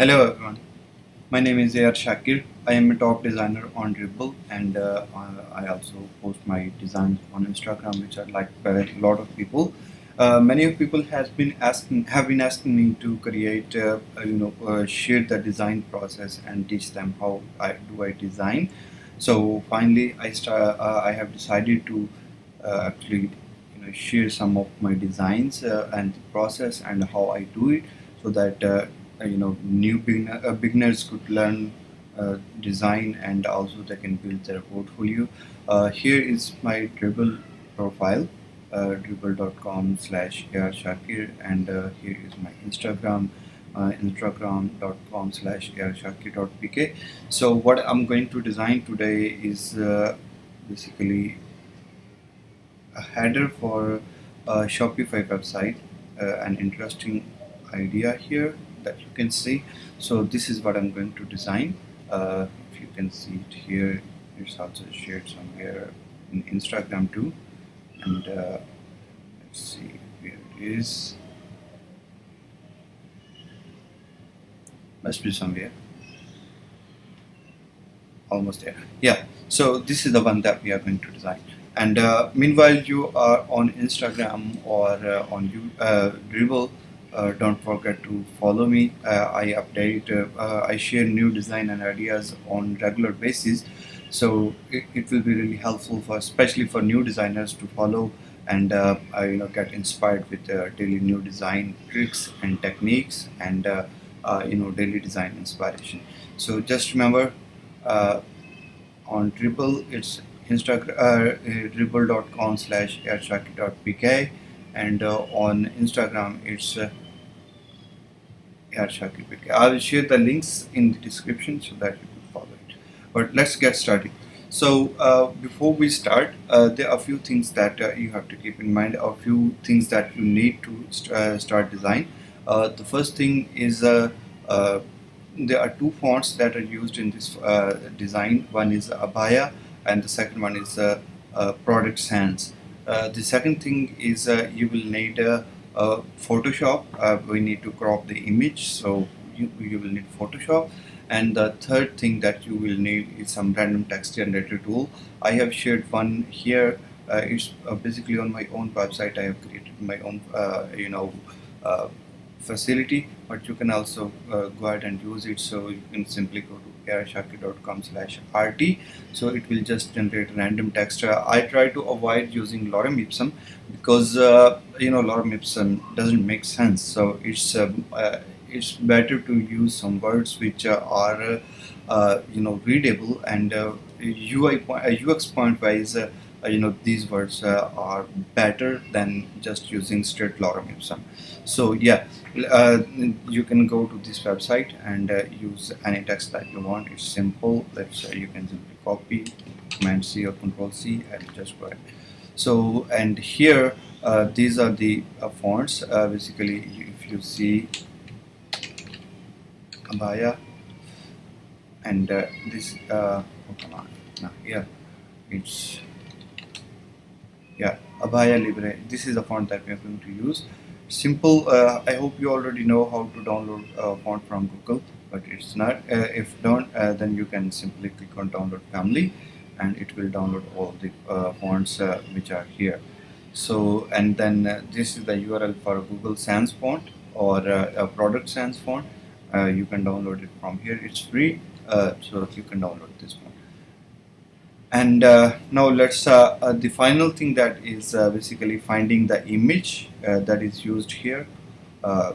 Hello everyone, my name is A.R. Shakir. I am a top designer on Dribble and I also post my designs on Instagram which are liked by a lot of people. Many of people have been asking me to create share the design process and teach them how I design. So finally I have decided to actually share some of my designs and the process and how I do it so that beginners could learn design and also they can build their portfolio. Here is my Dribble profile, dribble.com/Shakir, and here is my Instagram, instagram.com/shakir.pk. So what I'm going to design today is basically a header for a Shopify website. An interesting idea here that you can see. So this is what I'm going to design. If you can see it here, it's also shared somewhere in Instagram too. And let's see where it is. Must be somewhere. Almost there. Yeah. So this is the one that we are going to design. And meanwhile, you are on Instagram or Dribble. Don't forget to follow me. I share new design and ideas on regular basis. So it will be really helpful for, especially for new designers to follow and get inspired with daily new design tricks and techniques and daily design inspiration. So just remember, uh, on Dribble, it's dribble.com/yarshaki.pk, and on Instagram, it's yarshaki.pk. I will share the links in the description so that you can follow it. But let's get started. So before we start, there are a few things that you have to keep in mind, a few things that you need to start design. The first thing is uh, there are two fonts that are used in this design. One is Abaya and the second one is Product Sans. The second thing is you will need Photoshop. We need to crop the image, so you will need Photoshop. And the third thing that you will need is some random text generator tool. I have shared one here. It's basically on my own website. I have created my own uh, facility, but you can also go ahead and use it. So you can simply go to karashaki.com/rt. So it will just generate random text. I try to avoid using lorem ipsum because lorem ipsum doesn't make sense. So it's better to use some words which are readable and UX point wise. These words are better than just using straight lorem ipsum. So yeah, uh, you can go to this website and use any text that you want. It's simple. Let's say you can simply copy, Command C or Control C, and just go ahead. So and here these are the fonts. Basically, if you see Abaya and this come on now here it's Abaya Libre. This is the font that we are going to use. Simple. I hope you already know how to download a font from Google, but it's not. If don't, then you can simply click on download family, and it will download all the fonts which are here. So and then this is the URL for Google Sans font or a Product Sans font. You can download it from here. It's free, so you can download this font. And now let's the final thing that is basically finding the image that is used here. Uh,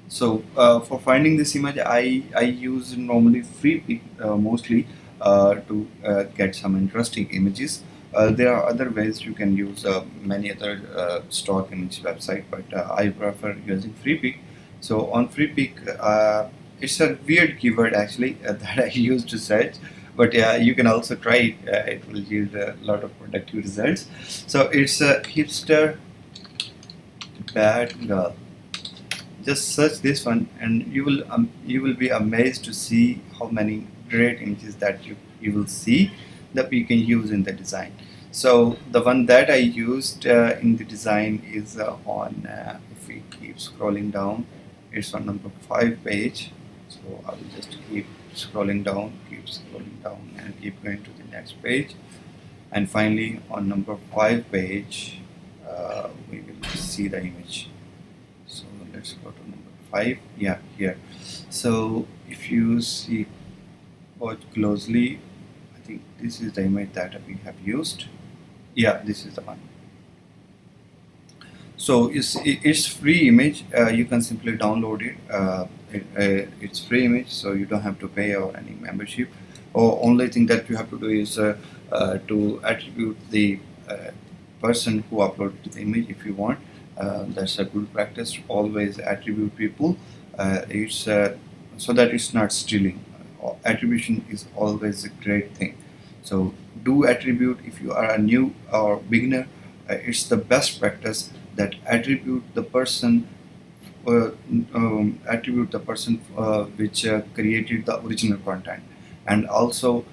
for finding this image, I use normally Freepik mostly to get some interesting images. There are other ways you can use many other stock image website, but I prefer using Freepik. So on Freepik, it's a weird keyword actually that I use to search, but yeah, you can also try it. It will yield a lot of productive results. So it's a hipster bad girl. Just search this one and you will be amazed to see how many great images that you will see that you can use in the design. So the one that I used in the design is on if we keep scrolling down, it's on number 5 page. So I will just keep scrolling down, and keep going to the next page. And finally, on number 5 page, we will see the image. So let's go to number 5. Yeah, here. So if you see, watch closely, I think this is the image that we have used. Yeah, this is the one. So it's free image. You can simply download it. It's free image, so you don't have to pay or any membership. Or only thing that you have to do is to attribute the person who uploaded the image if you want. That's a good practice. Always attribute people. It's so that it's not stealing. Attribution is always a great thing. So do attribute if you are a new or beginner. It's the best practice that attribute the person which created the original content, and also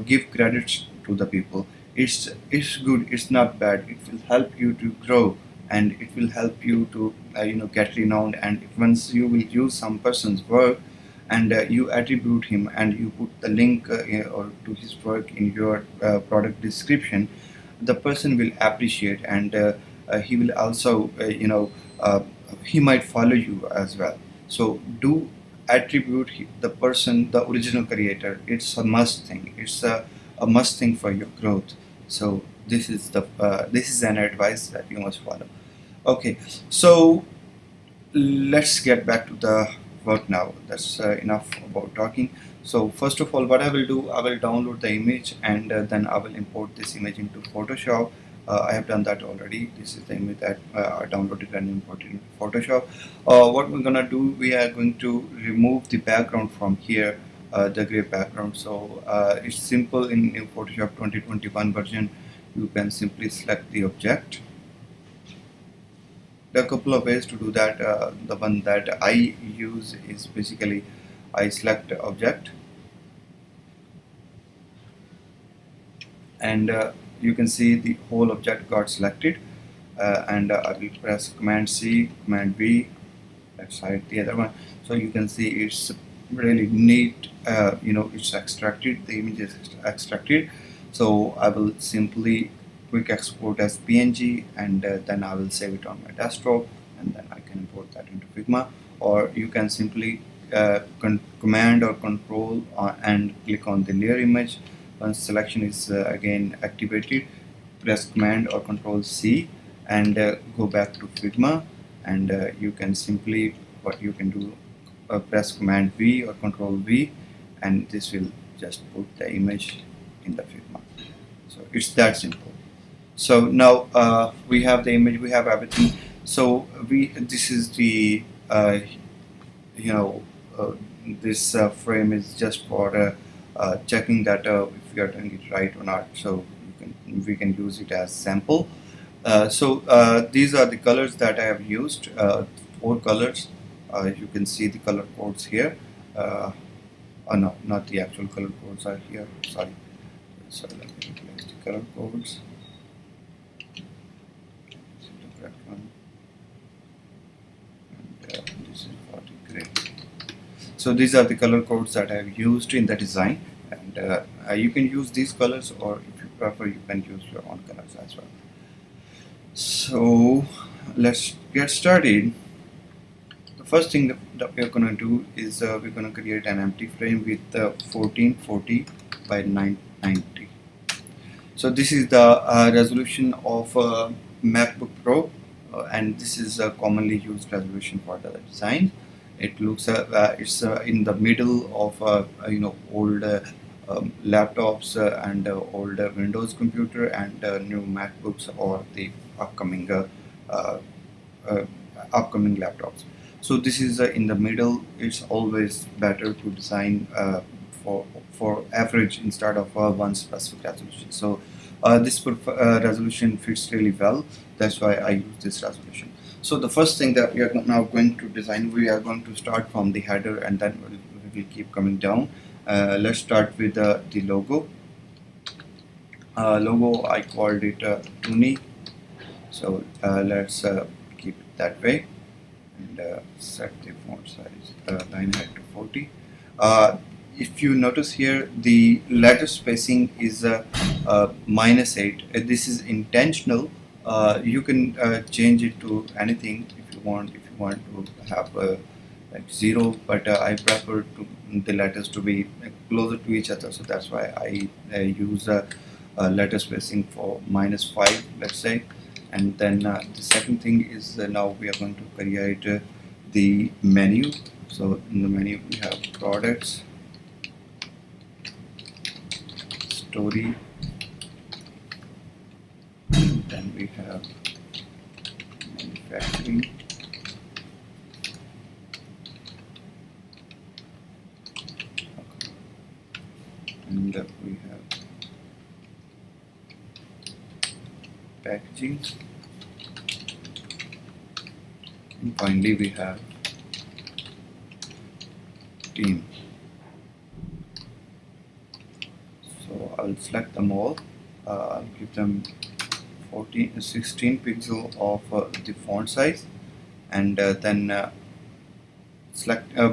give credits to the people. It's good, it's not bad. It will help you to grow, and it will help you to get renowned. And once you will use some person's work and you attribute him and you put the link or to his work in your product description, the person will appreciate, and he will also he might follow you as well. So do attribute the person, the original creator. It's a must thing. It's a must thing for your growth. So this is an advice that you must follow. Okay, so let's get back to the work now. That's enough about talking. So first of all, what I will do, I will download the image, and then I will import this image into Photoshop. I have done that already. This is the image that I downloaded and imported into Photoshop. What we're gonna do, we are going to remove the background from here, the gray background. So it's simple in Photoshop 2021 version. You can simply select the object. There are a couple of ways to do that. The one that I use is basically I select object, and you can see the whole object got selected, and I will press Command C, Command V. Let's hide the other one. So you can see it's really neat. It's extracted. The image is extracted. So I will simply quick export as PNG, and then I will save it on my desktop, and then I can import that into Figma. Or you can simply command or control and click on the layer image. Once selection is again activated, press command or control C, and go back to Figma, and you can simply, what you can do, press command V or control V, and this will just put the image in the Figma. So it's that simple. So now we have the image, we have everything. So this is the this frame is just for checking that if we are doing it right or not. So we can use it as sample. These are the colors that I have used. 4 colors. You can see the color codes here. No, not the actual color codes are here. Sorry. So let me replace the color codes. This is the correct one. And this is for the gray. So these are the color codes that I have used in the design, and you can use these colors, or if you prefer, you can use your own colors as well. So let's get started. The first thing that we're going to do is we're going to create an empty frame with 1440 by 990. So this is the resolution of MacBook Pro, and this is a commonly used resolution for the design. It looks it's in the middle of old laptops and old Windows computer and new MacBooks or the upcoming laptops. So this is in the middle. It's always better to design for average instead of one specific resolution. So this resolution fits really well. That's why I use this resolution. So the first thing that we are now going to design, we are going to start from the header, and then we will keep coming down. Let's start with the logo. Logo, I called it Tuni. So let's keep it that way. and set the font size line height to 40. Uh, if you notice here, the letter spacing is -8. This is intentional. You can change it to anything if you want. If you want to have like 0, but I prefer to the letters to be closer to each other, so that's why I use letter spacing for -5, let's say. And then the second thing is now we are going to create the menu. So in the menu we have products, story, then we have manufacturing, and we have packaging, and finally we have team. So I'll select them all. I'll give them 16 pixel of the font size, and then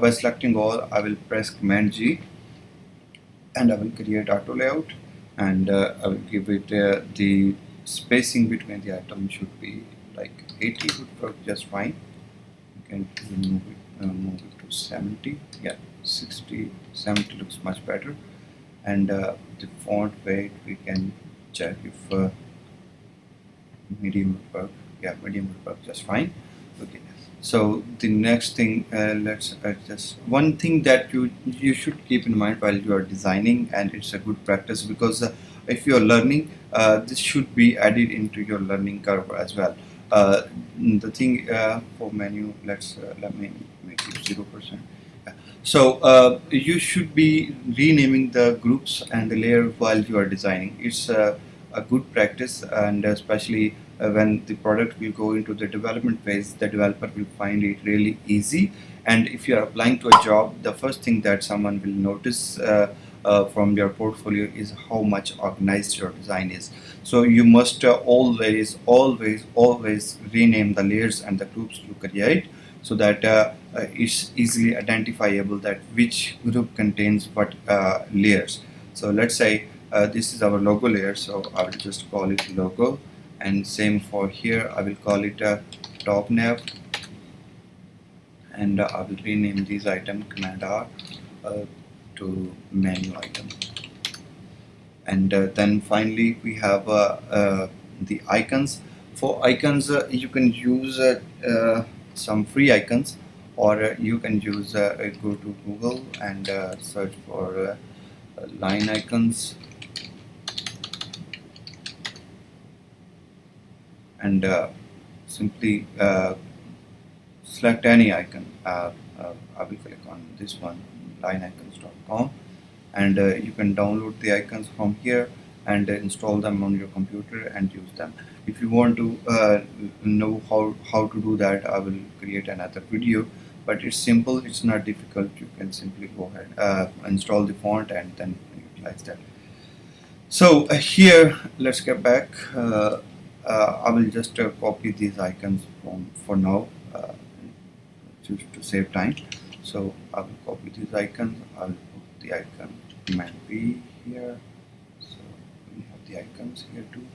by selecting all, I will press Command G, and I will create auto layout, and I will give it the spacing between the items should be like 80 would work just fine. You can move it to 70. Yeah, 60, 70 looks much better. And the font weight we can check if medium would work. Yeah, medium would work just fine. Okay. So the next thing, let's adjust. One thing that you should keep in mind while you are designing, and it's a good practice, because if you are learning, this should be added into your learning curve as well. The thing for menu, let me make it 0%. So you should be renaming the groups and the layer while you are designing. It's a good practice, and especially when the product will go into the development phase, the developer will find it really easy. And if you are applying to a job, the first thing that someone will notice from your portfolio is how much organized your design is. So you must always rename the layers and the groups you create, so that it's easily identifiable that which group contains what layers. So let's say this is our logo layer, so I will just call it logo, and same for here, I will call it top nav, and I will rename these item Command R to menu item. And then finally we have the icons. For icons, you can use some free icons, or you can use go to Google and search for line icons, and simply select any icon. I will click on this one, lineicons.com, and you can download the icons from here and install them on your computer and use them. If you want to know how to do that, I will create another video, but it's simple, it's not difficult. You can simply go ahead, install the font, and then utilize that. So here, let's get back. I will just copy these icons for now, to save time. So I will copy these icons. I will put the icon Command B here. So we have the icons here too.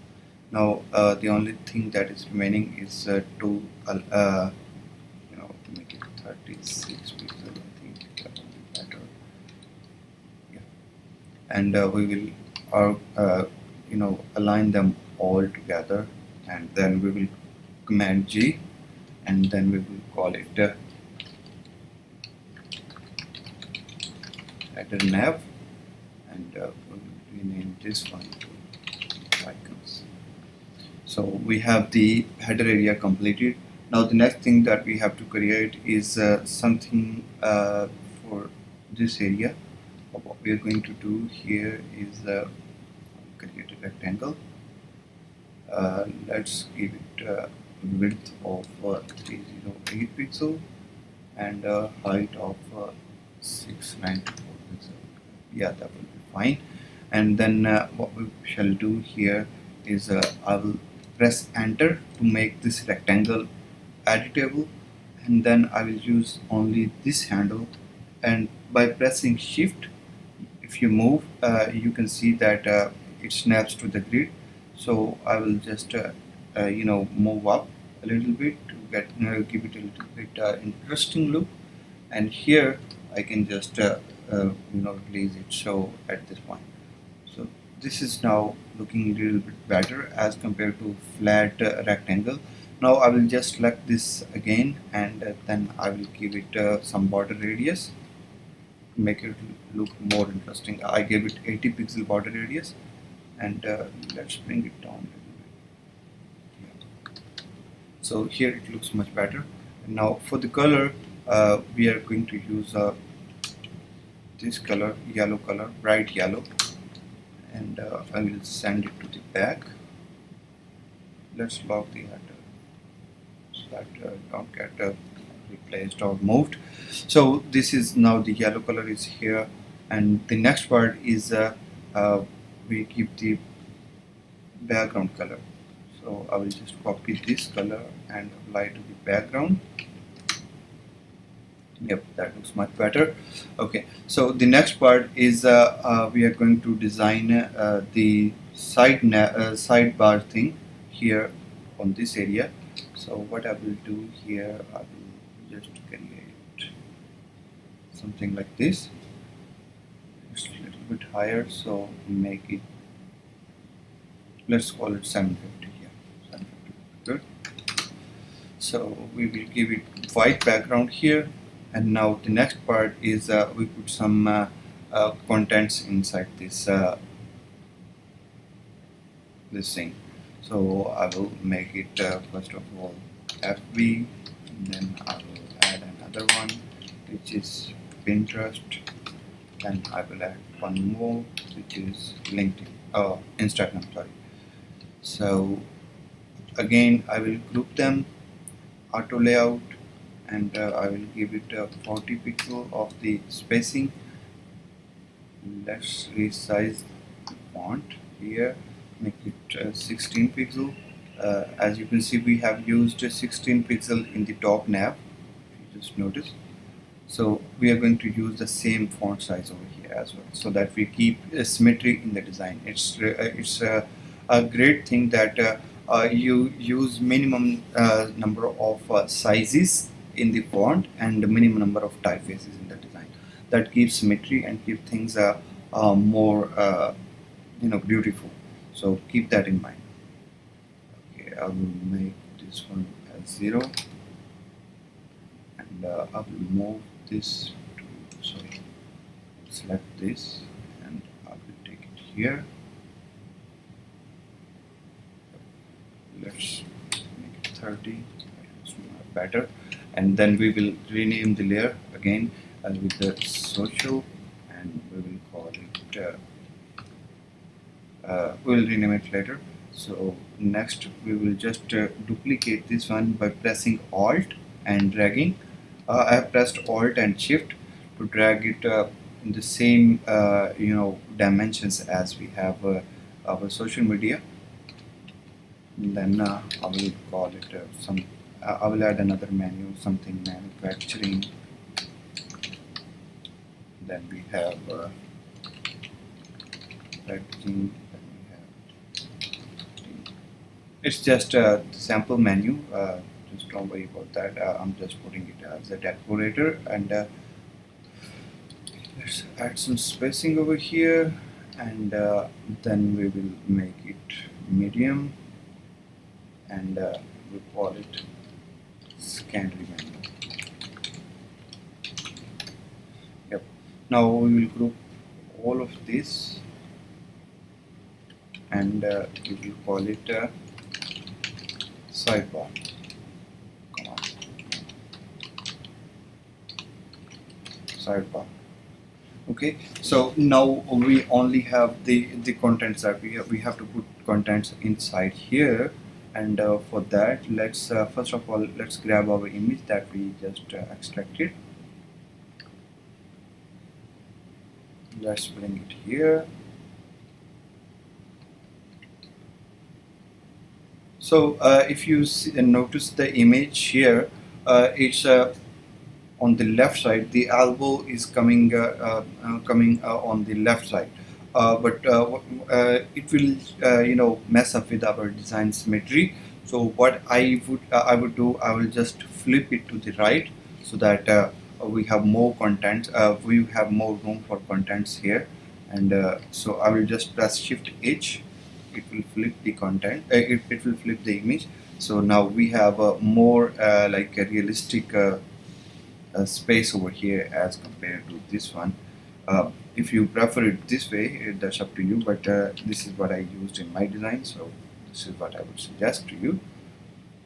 Now the only thing that is remaining is to make it 36 pixels. I think that will be better. Yeah, and we will align them all together, and then we will Command G, and then we will call it header nav, and we will rename this one to icons. So we have the header area completed. Now the next thing that we have to create is something for this area. What we are going to do here is create a rectangle. Let's give it width of 308 pixel and height of 694 pixel. Yeah, that will be fine. And then what we shall do here is I will press enter to make this rectangle editable, and then I will use only this handle, and by pressing shift, if you move, you can see that it snaps to the grid. So I will just move up a little bit to get give it a little bit interesting look, and here I can just release it. So at this point, so this is now looking a little bit better as compared to flat rectangle. Now I will just select this again, and then I will give it some border radius, make it look more interesting. I gave it 80 pixel border radius, and let's bring it down a little bit. Yeah. So here it looks much better. And now for the color, we are going to use this color, yellow color, bright yellow, and I will send it to the back. Let's lock the header so that don't get replaced or moved. So this is now the yellow color is here, and the next part is we keep the background color. So I will just copy this color and apply to the background. Yep, that looks much better. Okay, so the next part is we are going to design the sidebar thing here on this area. So what I will do here, I will just create something like this. It's a little bit higher, so make it, let's call it 750 here. 750, good. So we will give it white background here, and now the next part is we put some contents inside this this thing. So I will make it first of all FB, and then I will add another one which is Pinterest, then I will add one more which is LinkedIn, Instagram, sorry. So again I will group them, auto layout, and I will give it 40 pixel of the spacing. Let's resize the font here, make it 16 pixel. As you can see, we have used 16 pixel in the top nav, if you just notice. So we are going to use the same font size over here as well, so that we keep symmetry in the design. It's a great thing that you use minimum number of sizes in the font and the minimum number of typefaces in the design. That gives symmetry and keep things more beautiful. So keep that in mind. Okay, I will make this one as 0, and I will move this to, sorry, select this, and I will take it here. Let's make it 30, it's better. And then we will rename the layer again with the social, and we will call it we will rename it later. So next we will just duplicate this one by pressing Alt and dragging. I have pressed Alt and Shift to drag it in the same dimensions as we have our social media. And then I will call it I will add another menu, something manufacturing. Then we have packaging. Then we have, it's just a sample menu. Just don't worry about that. I'm just putting it as a decorator, and let's add some spacing over here, and then we will make it medium, and we call it secondary menu. Yep. Now we will group all of this, and we will call it sidebar. Come on. Sidebar. Okay, so now we only have the contents that we have to put contents inside here. And for that, let's first of all, let's grab our image that we just extracted. Let's bring it here. So if you notice the image here, it's on the left side. The elbow is coming on the left side, but it will mess up with our design symmetry. So what I would do, I will just flip it to the right, so that we have more content, we have more room for contents here. And so I will just press Shift H. It will flip the content, it will flip the image. So now we have more like a realistic space over here as compared to this one. If you prefer it this way, that's up to you, but this is what I used in my design, so this is what I would suggest to you.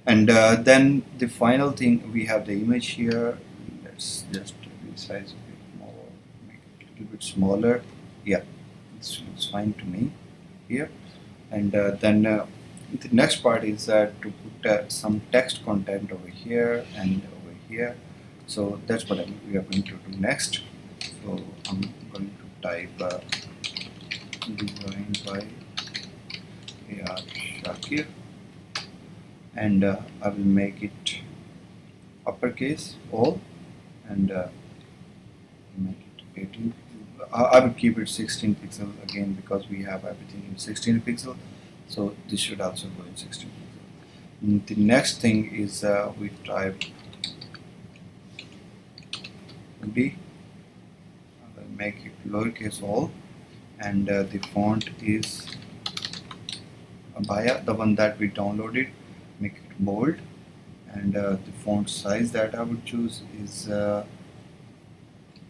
And then the final thing, we have the image here. Let's just resize a bit more, make it a little bit smaller. Yeah, this looks fine to me here. And then the next part is to put some text content over here and over here. So that's what we are going to do next. So I'm going to type design by A.R. Shakir, and I will make it uppercase all, and make it 18. I will keep it 16 pixel again, because we have everything in 16 pixel, so this should also go in 16 pixel. And the next thing is we type B. I will make it lowercase all, and the font is Abaya, the one that we downloaded. Make it bold, and the font size that I would choose is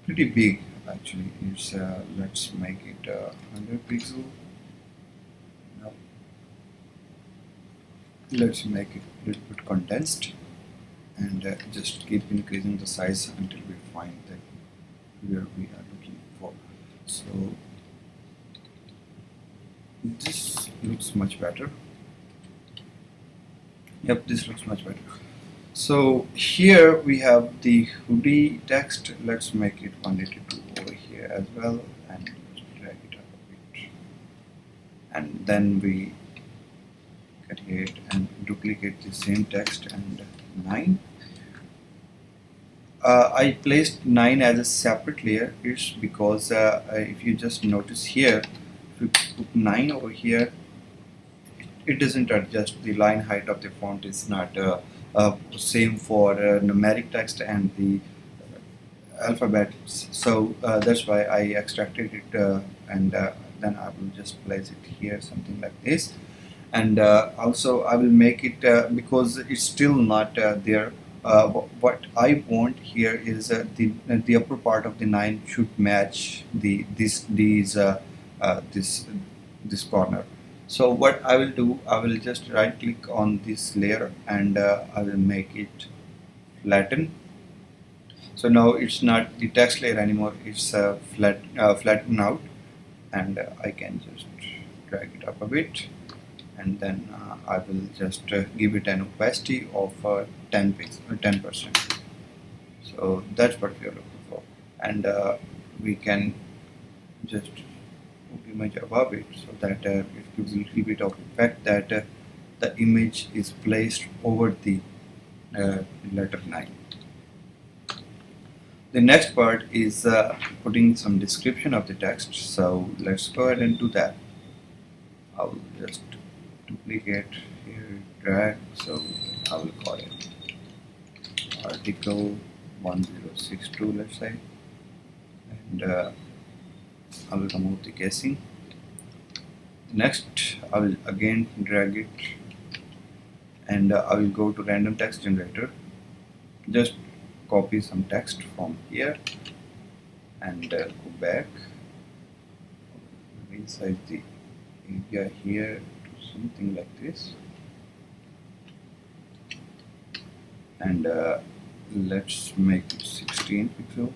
pretty big actually. It's let's make it 100 pixel. No. Let's make it a little bit condensed, and just keep increasing the size until we find that where we are looking for. So this looks much better. Yep, this looks much better. So here we have the hoodie text. Let's make it 182 over here as well, and just drag it up a bit. And then we create and duplicate the same text, and 9. I placed 9 as a separate layer. It's because if you just notice here, if you put 9 over here, it doesn't adjust. The line height of the font is not same for numeric text and the alphabets. So that's why I extracted it, and then I will just place it here, something like this. And also I will make it because it's still not there. What I want here is the upper part of the 9 should match this corner. So what I will do, I will just right click on this layer, and I will make it flatten. So now it's not the text layer anymore, it's flatten out, and I can just drag it up a bit, and then I will just give it an opacity of 10%. So that's what we are looking for, and we can just put image above it, so that it gives a little bit of effect that the image is placed over the letter 9. The next part is putting some description of the text, so let's go ahead and do that. I will just duplicate here, drag, so I will call it article 1062, let's say, and I will remove the casing. Next, I will again drag it, and I will go to random text generator, just copy some text from here, and go back, resize the area here to something like this, and let's make it 16 pixel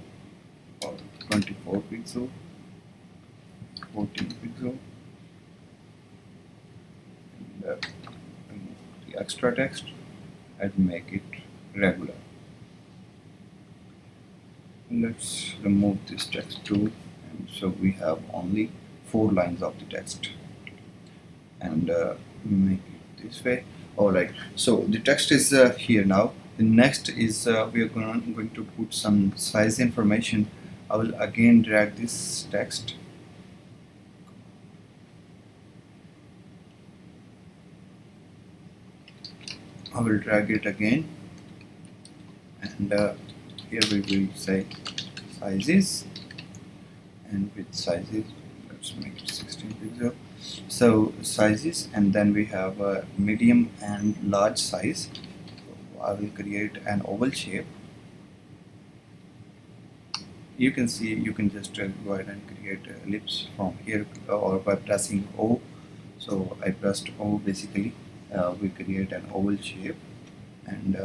or 24 pixel, 14 pixel, and remove the extra text and make it regular. Let's remove this text too, and so we have only 4 lines of the text, and make it this way. Alright, so the text is here now. The next is we are going to put some size information. I will again drag this text. I will drag it again, and here we will say sizes, and with sizes let's make it 16 pixel. So sizes, and then we have a medium and large size. I will create an oval shape. You can see, you can just go ahead and create an ellipse from here or by pressing O. So I pressed O, basically we create an oval shape, and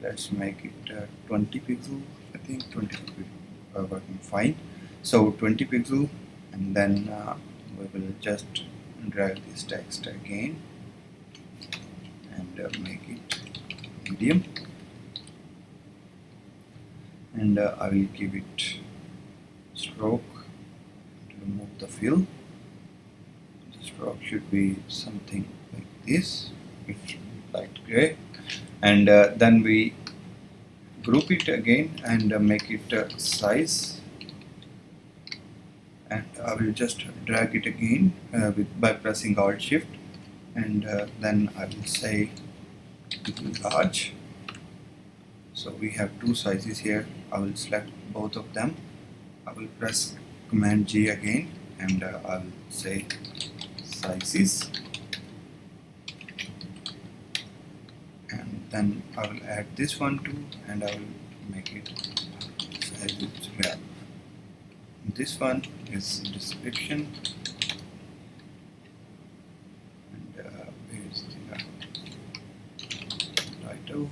let's make it 20 pixel. I think 20 pixel working fine. So 20 pixel, and then we will just drag this text again and make it medium, and I will give it stroke to remove the fill. The stroke should be something like this, it's light gray, and then we group it again and make it size, and I will just drag it again by pressing Alt Shift, and then I will say large. So we have two sizes here. I will select both of them. I will press Command G again, and I will say sizes, and then I will add this one too, and I will make it sizes 12. This one is description, and here's the title,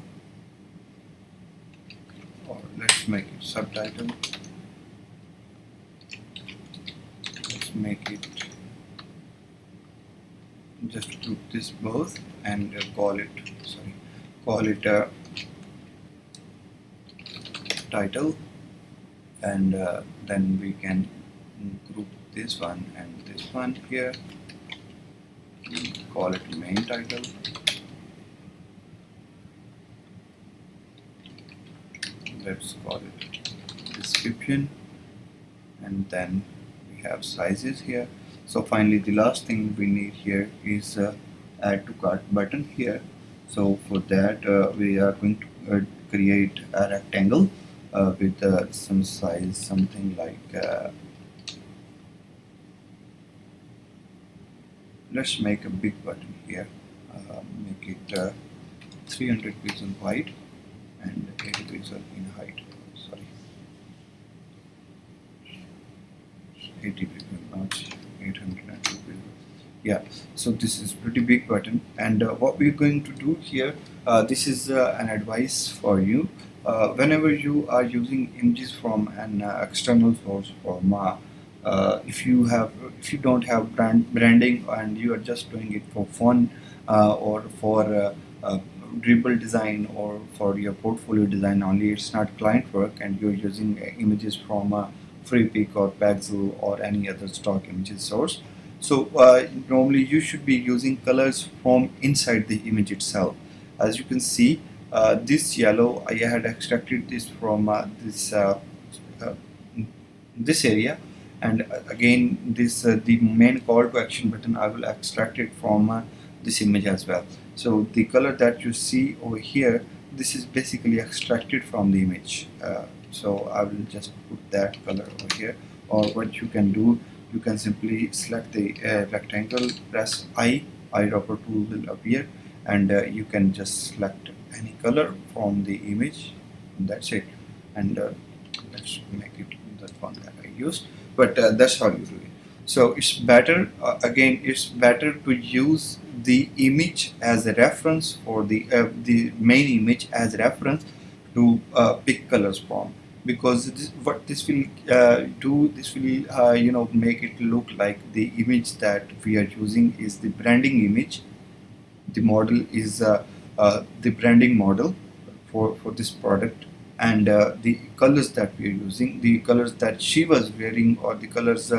or let's make it subtitle. Let's make it, just group this both and call it title, and then we can group this one and this one here, call it main title, let's call it description, and then we have sizes here. So finally the last thing we need here is add to cart button here. So for that we are going to create a rectangle with some size, something like let's make a big button here, make it 300 pixel wide and 80 pixel in height. Sorry, 80 pixel, not 802 pixel. Yeah, so this is pretty big button, and what we're going to do here, this is an advice for you. Whenever you are using images from an external source, from if you don't have branding and you are just doing it for fun or for dribble design or for your portfolio design only, it's not client work, and you're using images from FreePic or Pexel or any other stock images source. So normally you should be using colors from inside the image itself. As you can see, this yellow, I had extracted this from this area, and again this the main call to action button, I will extract it from this image as well. So the color that you see over here, this is basically extracted from the image. So I will just put that color over here, or what you can do, you can simply select the rectangle, press eyedropper tool will appear, and you can just select any color from the image, and that's it. And let's make it that one that I used, but that's how you do it. So it's better, again, it's better to use the image as a reference, for the main image as a reference to pick colors from, because what this will do, this will make it look like the image that we are using is the branding image. The model is the branding model for this product, and the colors that we are using, the colors that she was wearing, or the colors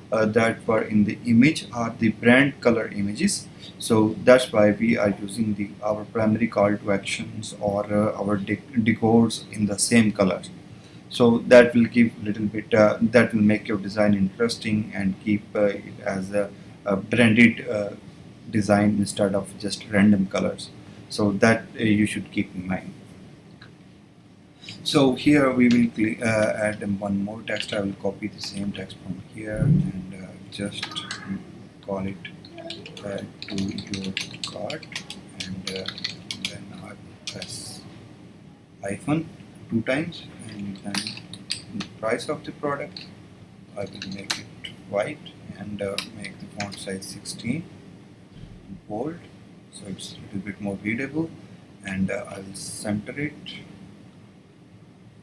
that were in the image are the brand color images. So that's why we are using our primary call to actions or our decors in the same colors. So that will give little bit that will make your design interesting and keep it as a branded design instead of just random colors. So that you should keep in mind. So here we will add one more text. I will copy the same text from here and just call it to your cart, and then I will press hyphen 2 times, and then the price of the product I will make it white and make the font size 16 bold, so it's a little bit more readable, and I will center it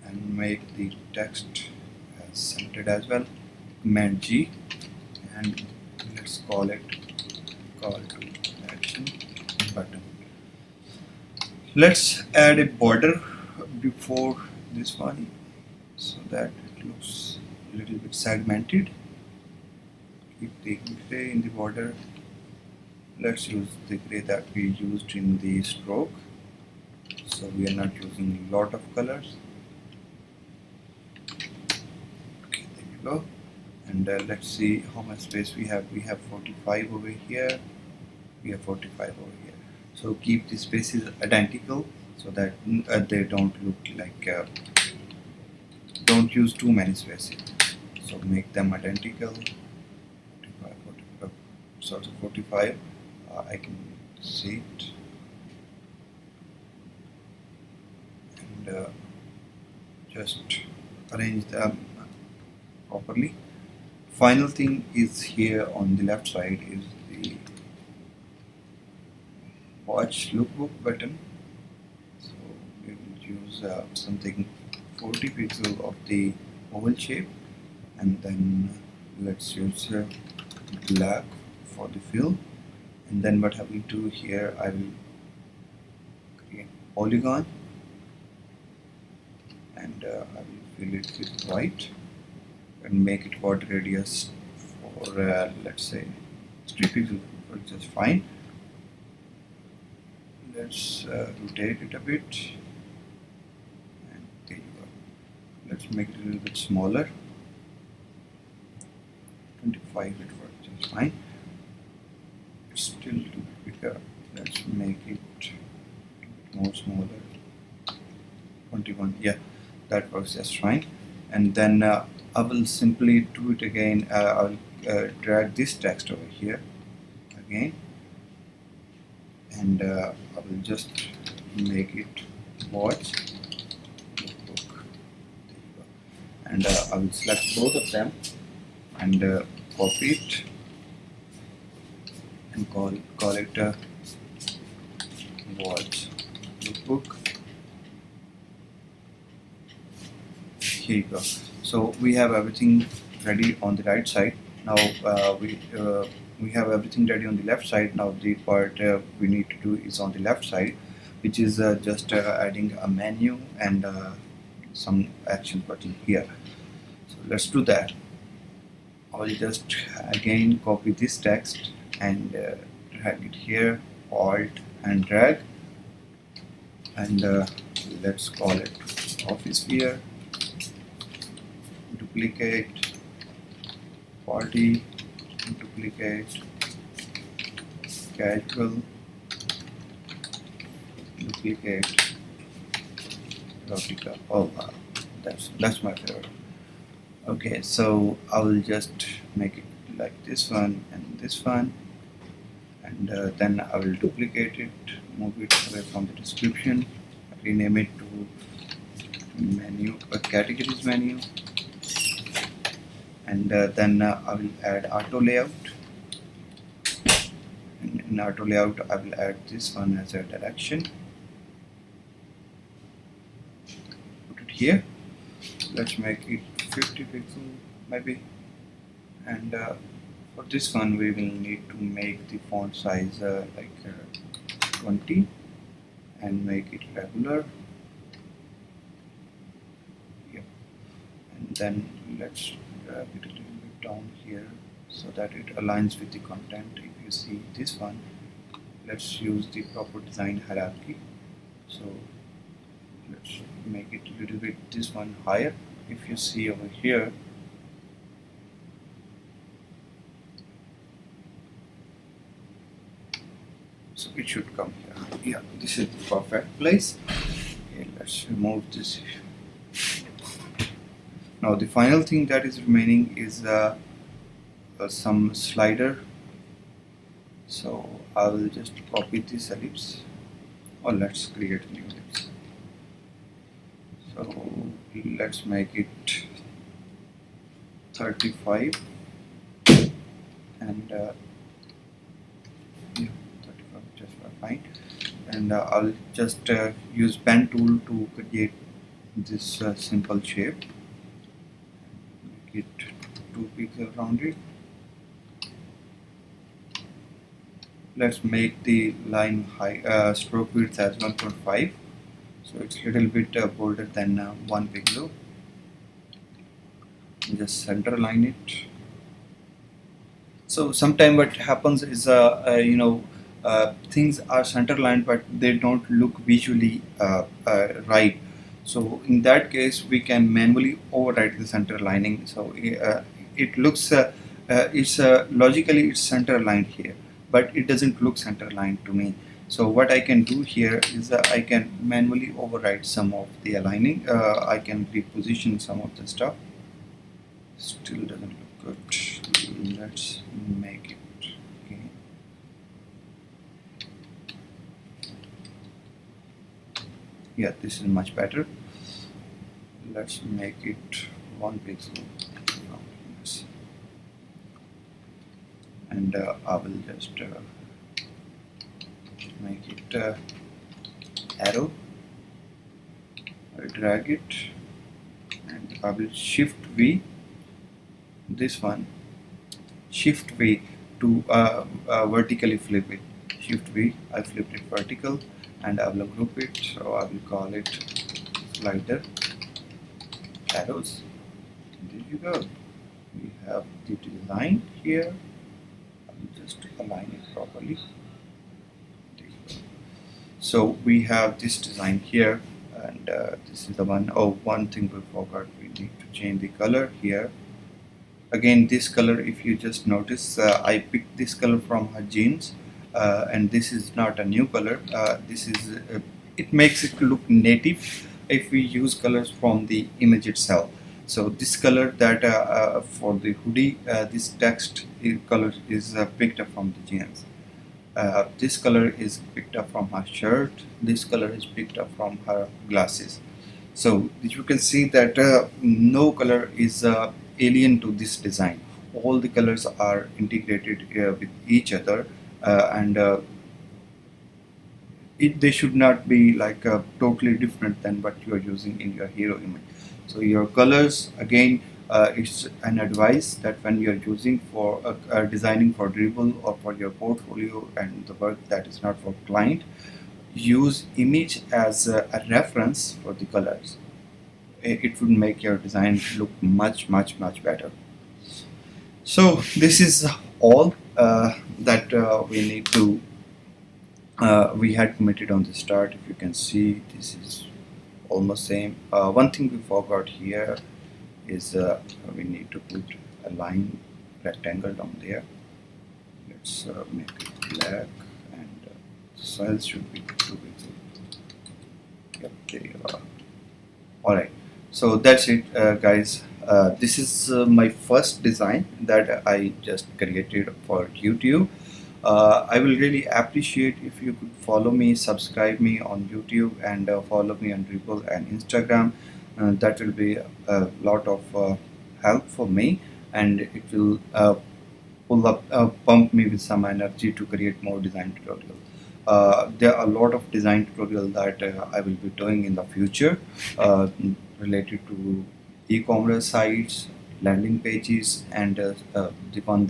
and make the text as centered as well. Command G, and let's call it call to action button. Let's add a border before this one so that it looks a little bit segmented. Keep the gray in the border. Let's use the gray that we used in the stroke, so we are not using a lot of colors. Okay, there you go. And let's see how much space we have. We have 45 over here, we have 45 over here. So keep the spaces identical so that they don't look like don't use too many spaces. So make them identical. 45, 45, sort of 45. I can see it, and just arrange them properly. Final thing is here on the left side is the watch lookbook button. So we will use something 40 pixel of the oval shape, and then let's use black for the fill. And then what I will do here, I will create polygon, and I will fill it with white and make it border radius for let's say 3 pixels, which is fine. Let's rotate it a bit, and there you go. Let's make it a little bit smaller. 25 it works just fine. It's still a little bit bigger. Let's make it a bit more smaller. 21, yeah, that works just fine. And then I will simply do it again. I will drag this text over here again, and I will just make it watch book. There you go. And I will select both of them and copy it and call it watch book. Here you go. So we have everything ready on the right side. Now we have everything ready on the left side. Now the part we need to do is on the left side, which is just adding a menu and some action button here. So let's do that. I'll just again copy this text and drag it here, alt and drag, and let's call it office here. Duplicate, party, duplicate, casual, duplicate, erotica. Oh wow, that's my favorite. Okay, so I will just make it like this one and this one, and then I will duplicate it, move it away from the description, rename it to menu, categories menu, and then I will add auto layout. And in auto layout I will add this one as a direction, put it here. Let's make it 50 pixel maybe, and for this one we will need to make the font size like 20 and make it regular. Yep. And then let's drag it a little bit down here so that it aligns with the content. If you see this one, let's use the proper design hierarchy. So let's make it a little bit this one higher. If you see over here, so it should come here. Yeah, this is the perfect place. Okay, let's remove this. Now the final thing that is remaining is some slider. So I will just copy this ellipse, or let's create a new ellipse. So let's make it 35 and yeah, 35 just fine. And I'll just use pen tool to create this simple shape. Make it 2 pixels around it. Let's make the line high, stroke width as 1.5, so it's a little bit bolder than 1 pixel. Just center line it. So sometimes what happens is things are center lined but they don't look visually right. So in that case we can manually override the center lining. So it looks it's logically it's center lined here, but it doesn't look center lined to me. So what I can do here is I can manually override some of the aligning. I can reposition some of the stuff. Still doesn't look good. Let's make it. Okay. Yeah, this is much better. Let's make it 1 pixel. And I will just make it arrow. I drag it and I will shift V, this one, shift V to vertically flip it. Shift V, I flipped it vertical and I will group it. So I will call it slider arrows. There you go. We have the design here. Just align it properly. So we have this design here, and this is the one. Oh, one thing we forgot, we need to change the color here. Again, this color, if you just notice, I picked this color from her jeans, and this is not a new color. This is it makes it look native if we use colors from the image itself. So this color that for the hoodie, this text color is picked up from the jeans. This color is picked up from her shirt. This color is picked up from her glasses. So you can see that no color is alien to this design. All the colors are integrated with each other, and they should not be like totally different than what you are using in your hero image. So your colors, again, it's an advice that when you are using for designing for dribble or for your portfolio and the work that is not for client, use image as a reference for the colors. It would make your design look much better. So this is all that we need to we had committed on the start. If you can see, this is almost same. One thing we forgot here is we need to put a line rectangle down there. Let's make it black, and size should be 2 pixels. Yep, there you are. Alright, so that's it, guys. This is my first design that I just created for YouTube. I will really appreciate if you could follow me, subscribe me on YouTube, and follow me on Dribble and Instagram. That will be a lot of help for me, and it will pump me with some energy to create more design tutorials. There are a lot of design tutorials that I will be doing in the future related to e-commerce sites, landing pages, and the ones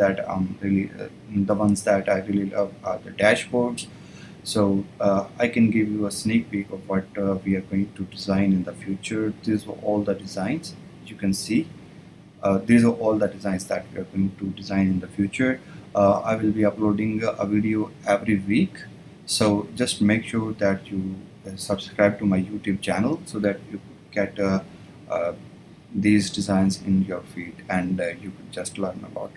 that I really love are the dashboards. So I can give you a sneak peek of what we are going to design in the future. These were all the designs you can see. these are all the designs that we are going to design in the future. I will be uploading a video every week, so just make sure that you subscribe to my YouTube channel so that you get uh, these designs in your feed, and you could just learn about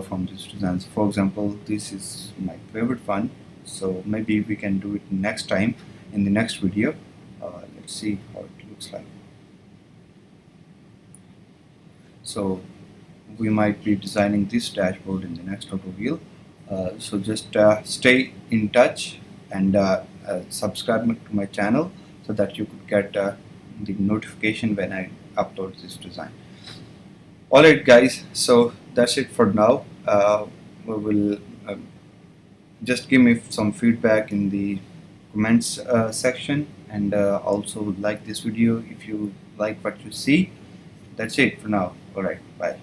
from these designs. For example, this is my favorite one, so maybe we can do it next time in the next video. Let's see how it looks like. So we might be designing this dashboard in the next tutorial. So just stay in touch and subscribe to my channel so that you could get the notification when I upload this design. Alright guys, so that's it for now. We will just give me some feedback in the comments section, and also like this video if you like what you see. That's it for now. Alright, bye.